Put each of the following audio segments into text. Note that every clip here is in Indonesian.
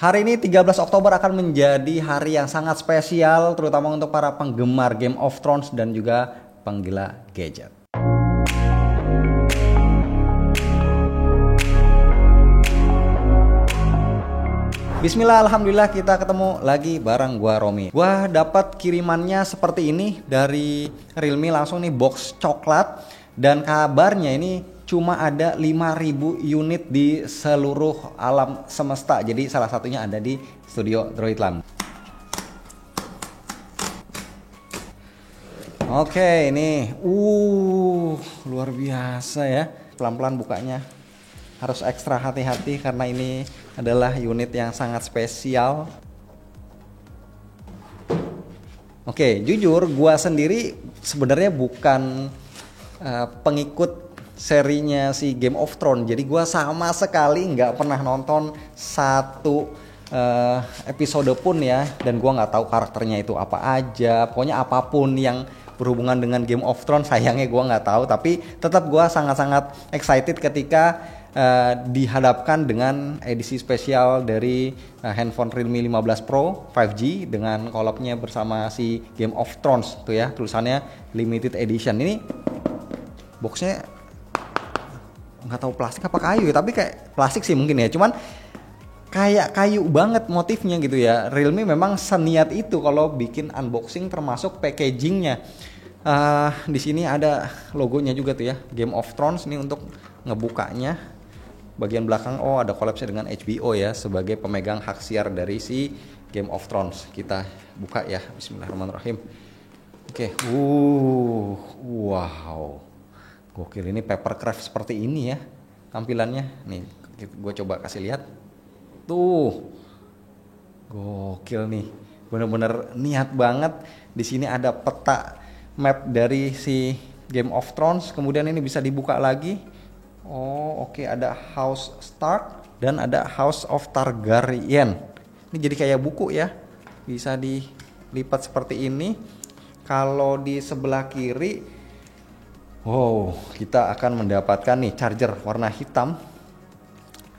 Hari ini 13 Oktober akan menjadi hari yang sangat spesial terutama untuk para penggemar Game of Thrones dan juga penggila gadget. Bismillah, alhamdulillah kita ketemu lagi bareng gua Romi. Gua dapat kirimannya seperti ini dari Realme langsung nih, box coklat, dan kabarnya ini cuma ada 5.000 unit di seluruh alam semesta. Jadi salah satunya ada di studio Droidland. Oke, ini luar biasa ya. Pelan-pelan bukanya. Harus ekstra hati-hati karena ini adalah unit yang sangat spesial. Oke, jujur gua sendiri sebenarnya bukan pengikut serinya si Game of Thrones. Jadi gue sama sekali nggak pernah nonton satu episode pun ya. Dan gue nggak tahu karakternya itu apa aja. Pokoknya apapun yang berhubungan dengan Game of Thrones sayangnya gue nggak tahu. Tapi tetap gue sangat-sangat excited ketika dihadapkan dengan edisi spesial dari handphone Realme 15 Pro 5G dengan collab-nya bersama si Game of Thrones tuh ya, tulisannya limited edition. Ini boxnya nggak tahu plastik apa kayu ya, tapi kayak plastik sih mungkin ya, cuman kayak kayu banget motifnya gitu ya. Realme memang seniat itu kalau bikin unboxing termasuk packagingnya. Di sini ada logonya juga tuh ya, Game of Thrones. Ini untuk ngebukanya bagian belakang, ada collabnya dengan HBO ya sebagai pemegang hak siar dari si Game of Thrones. Kita buka ya, bismillahirrahmanirrahim. Oke, wow. Gokil, ini papercraft seperti ini ya tampilannya. Nih, gue coba kasih lihat. Tuh, gokil nih, bener-bener niat banget. Di sini ada peta map dari si Game of Thrones. Kemudian ini bisa dibuka lagi. Oke, ada House Stark dan ada House of Targaryen. Ini jadi kayak buku ya, bisa dilipat seperti ini. Kalau di sebelah kiri, kita akan mendapatkan nih charger warna hitam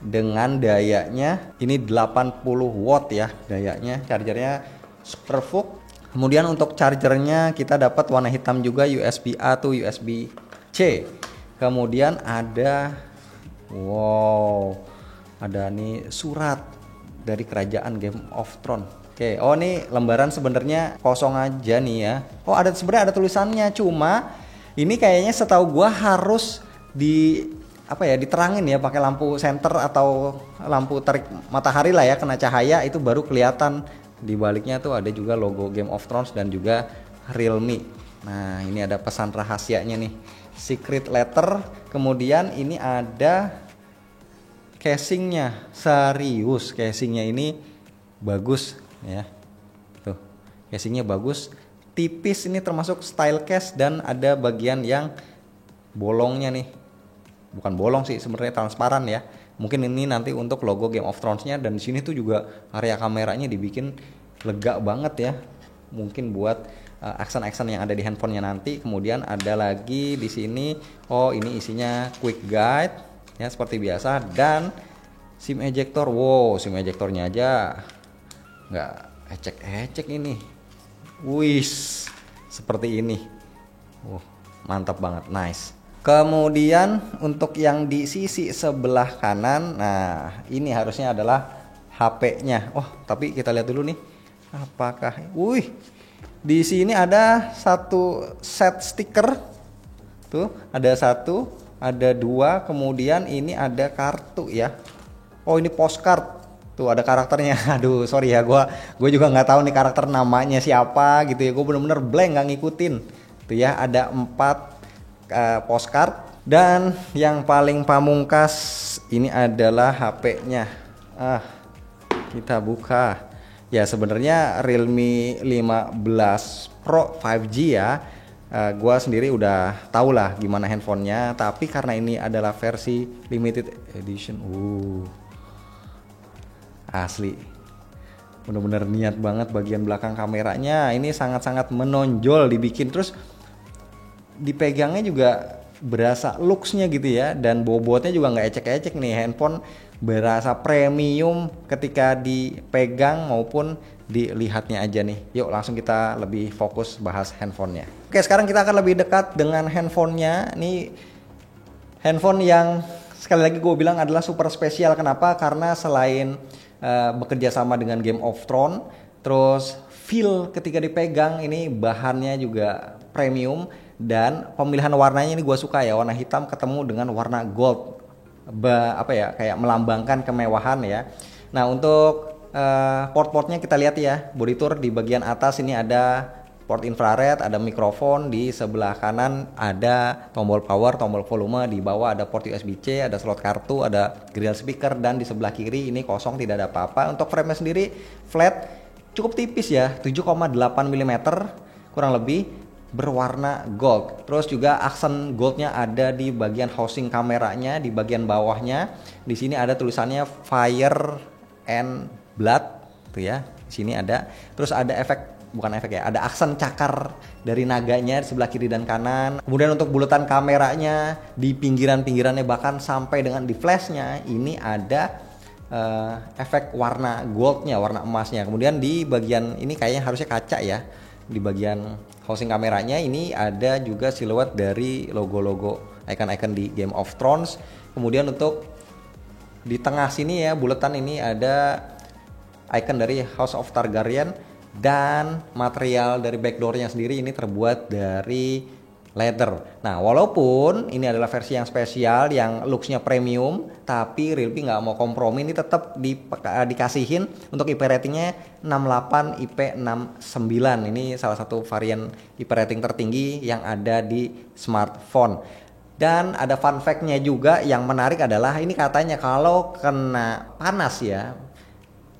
dengan dayanya ini 80 watt ya dayanya, chargernya SuperVOOC. Kemudian untuk chargernya kita dapat warna hitam juga, USB A to USB C. Kemudian ada ada nih surat dari kerajaan Game of Thrones. Oke, ini lembaran sebenarnya kosong aja nih ya. Sebenarnya ada tulisannya, cuma ini kayaknya setahu gua harus diterangin ya pakai lampu senter atau lampu terik matahari lah ya, kena cahaya itu baru kelihatan. Di baliknya tuh ada juga logo Game of Thrones dan juga Realme. Nah, ini ada pesan rahasianya nih, secret letter. Kemudian ini ada casingnya, serius casingnya ini bagus ya. Tuh, casingnya bagus. Tipis, ini termasuk style case, dan ada bagian yang bolongnya nih, bukan bolong sih sebenarnya, transparan ya. Mungkin ini nanti untuk logo Game of Thrones-nya. Dan di sini tuh juga area kameranya dibikin lega banget ya, mungkin buat action-action yang ada di handphonenya nanti. Kemudian ada lagi di sini, ini isinya quick guide ya seperti biasa, dan SIM ejector. SIM ejectornya aja nggak ecek-ecek ini. Seperti ini. Mantap banget, nice. Kemudian untuk yang di sisi sebelah kanan, nah ini harusnya adalah HP-nya. Tapi kita lihat dulu nih, apakah di sini ada satu set stiker. Tuh, ada satu, ada dua, kemudian ini ada kartu ya. Ini postcard. Tuh ada karakternya. Aduh, sorry ya, gue juga nggak tahu nih karakter namanya siapa gitu ya. Gue bener-bener blank, nggak ngikutin. Tuh ya, ada 4 postcard. Dan yang paling pamungkas ini adalah HP-nya. Kita buka. Ya sebenarnya Realme 15 Pro 5G ya. Gue sendiri udah tau lah gimana handphonenya. Tapi karena ini adalah versi limited edition. Asli, bener-bener niat banget bagian belakang kameranya. Ini sangat-sangat menonjol dibikin, terus dipegangnya juga berasa looks-nya gitu ya, dan bobotnya juga nggak ecek-ecek nih. Handphone berasa premium ketika dipegang maupun dilihatnya aja nih. Yuk langsung kita lebih fokus bahas handphonenya. Oke, sekarang kita akan lebih dekat dengan handphonenya. Ini handphone yang sekali lagi gue bilang adalah super spesial. Kenapa? Karena selain bekerja sama dengan Game of Thrones, terus feel ketika dipegang ini bahannya juga premium, dan pemilihan warnanya ini gue suka ya, warna hitam ketemu dengan warna gold, kayak melambangkan kemewahan ya. Nah untuk port-portnya kita lihat ya, body tour di bagian atas ini ada port infrared, ada mikrofon, di sebelah kanan ada tombol power, tombol volume, di bawah ada port USB-C, ada slot kartu, ada grill speaker, dan di sebelah kiri ini kosong, tidak ada apa-apa. Untuk frame-nya sendiri flat, cukup tipis ya, 7,8 mm kurang lebih, berwarna gold. Terus juga aksen goldnya ada di bagian housing kameranya, di bagian bawahnya. Di sini ada tulisannya Fire and Blood tuh ya. Di sini ada. Terus ada ada aksen cakar dari naganya di sebelah kiri dan kanan. Kemudian untuk bulatan kameranya di pinggiran-pinggirannya, bahkan sampai dengan di flashnya ini ada efek warna goldnya, warna emasnya. Kemudian di bagian ini kayaknya harusnya kaca ya. Di bagian housing kameranya ini ada juga siluet dari logo-logo icon-icon di Game of Thrones. Kemudian untuk di tengah sini ya, bulatan ini ada icon dari House of Targaryen, dan material dari backdoornya sendiri ini terbuat dari leather. Nah walaupun ini adalah versi yang spesial yang looksnya premium, tapi Realme nggak mau kompromi, ini tetap dikasihin untuk IP ratingnya 68 IP69. Ini salah satu varian IP rating tertinggi yang ada di smartphone. Dan ada fun fact-nya juga yang menarik adalah ini katanya kalau kena panas ya,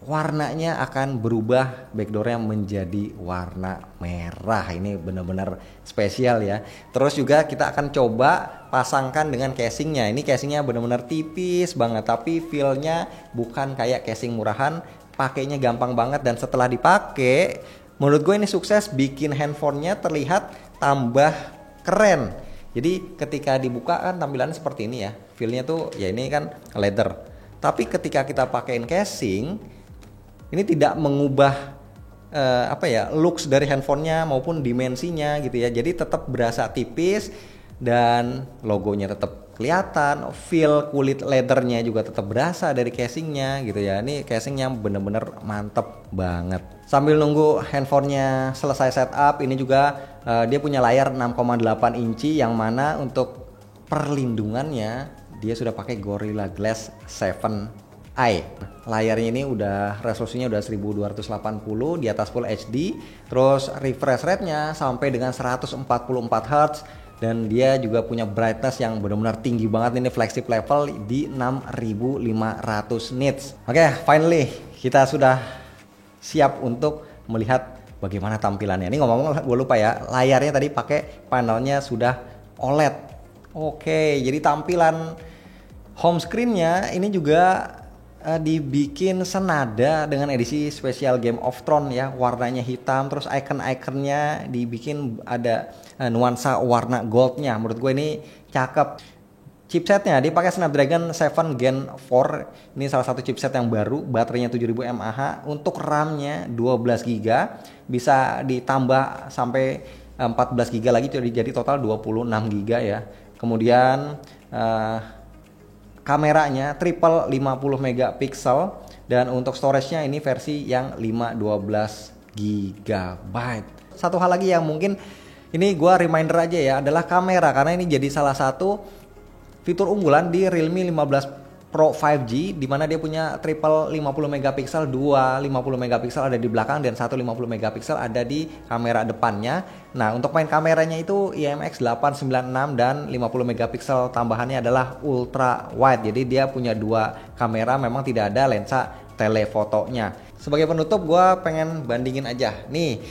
warnanya akan berubah, backdoornya menjadi warna merah. Ini benar-benar spesial ya. Terus juga kita akan coba pasangkan dengan casingnya. Ini casingnya benar-benar tipis banget, tapi feel-nya bukan kayak casing murahan. Pakainya gampang banget, dan setelah dipakai menurut gue ini sukses bikin handphonenya terlihat tambah keren. Jadi ketika dibuka kan tampilannya seperti ini ya. Feel-nya tuh ya ini kan leather. Tapi ketika kita pakein casing, ini tidak mengubah looks dari handphonenya maupun dimensinya gitu ya. Jadi tetap berasa tipis dan logonya tetap kelihatan, feel kulit leathernya juga tetap berasa dari casingnya gitu ya. Ini casingnya bener-bener mantep banget. Sambil nunggu handphonenya selesai setup, ini juga dia punya layar 6,8 inci yang mana untuk perlindungannya dia sudah pakai Gorilla Glass 7i. Layarnya ini udah resolusinya udah 1280 di atas Full HD, terus refresh rate-nya sampai dengan 144 Hz, dan dia juga punya brightness yang benar-benar tinggi banget. Ini flagship level di 6500 nits. Oke, finally kita sudah siap untuk melihat bagaimana tampilannya. Ini ngomong-ngomong gue lupa ya, layarnya tadi pakai panelnya sudah OLED. Oke, jadi tampilan home screen-nya ini juga dibikin senada dengan edisi spesial Game of Thrones ya, warnanya hitam, terus icon-iconnya dibikin ada nuansa warna goldnya. Menurut gue ini cakep. Chipsetnya dipakai Snapdragon 7 Gen 4, ini salah satu chipset yang baru, baterainya 7000 mAh, untuk RAM-nya 12 GB, bisa ditambah sampai 14 GB lagi, jadi total 26 GB ya. Kemudian kameranya triple 50 megapiksel, dan untuk storage-nya ini versi yang 512 GB. Satu hal lagi yang mungkin ini gua reminder aja ya, adalah kamera, karena ini jadi salah satu fitur unggulan di Realme 15 Pro 5G, di mana dia punya triple 50 megapiksel, 2 50 megapiksel ada di belakang dan 1 50 megapiksel ada di kamera depannya. Nah, untuk main kameranya itu IMX896 dan 50 megapiksel tambahannya adalah ultra wide. Jadi dia punya 2 kamera, memang tidak ada lensa telefotonya. Sebagai penutup gue pengen bandingin aja. Nih,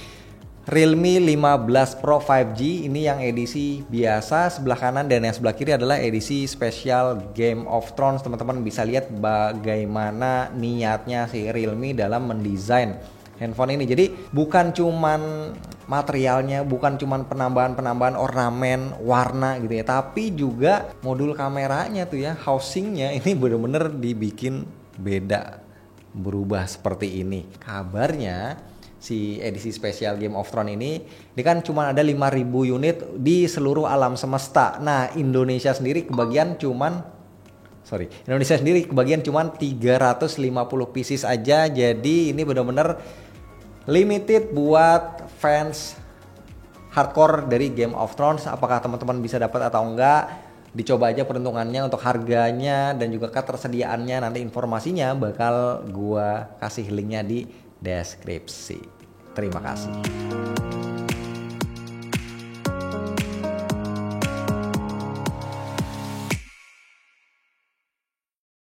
Realme 15 Pro 5G ini yang edisi biasa sebelah kanan, dan yang sebelah kiri adalah edisi spesial Game of Thrones. Teman-teman bisa lihat bagaimana niatnya si Realme dalam mendesain handphone ini. Jadi bukan cuman materialnya, bukan cuman penambahan ornamen, warna gitu ya, tapi juga modul kameranya tuh ya, housingnya ini bener-bener dibikin beda, berubah seperti ini. Kabarnya si edisi spesial Game of Thrones ini kan cuma ada 5.000 unit di seluruh alam semesta. Nah, Indonesia sendiri kebagian cuman 350 pieces aja. Jadi ini benar-benar limited buat fans hardcore dari Game of Thrones. Apakah teman-teman bisa dapat atau enggak? Dicoba aja peruntungannya, untuk harganya dan juga ketersediaannya. Nanti informasinya bakal gua kasih linknya di deskripsi. Terima kasih.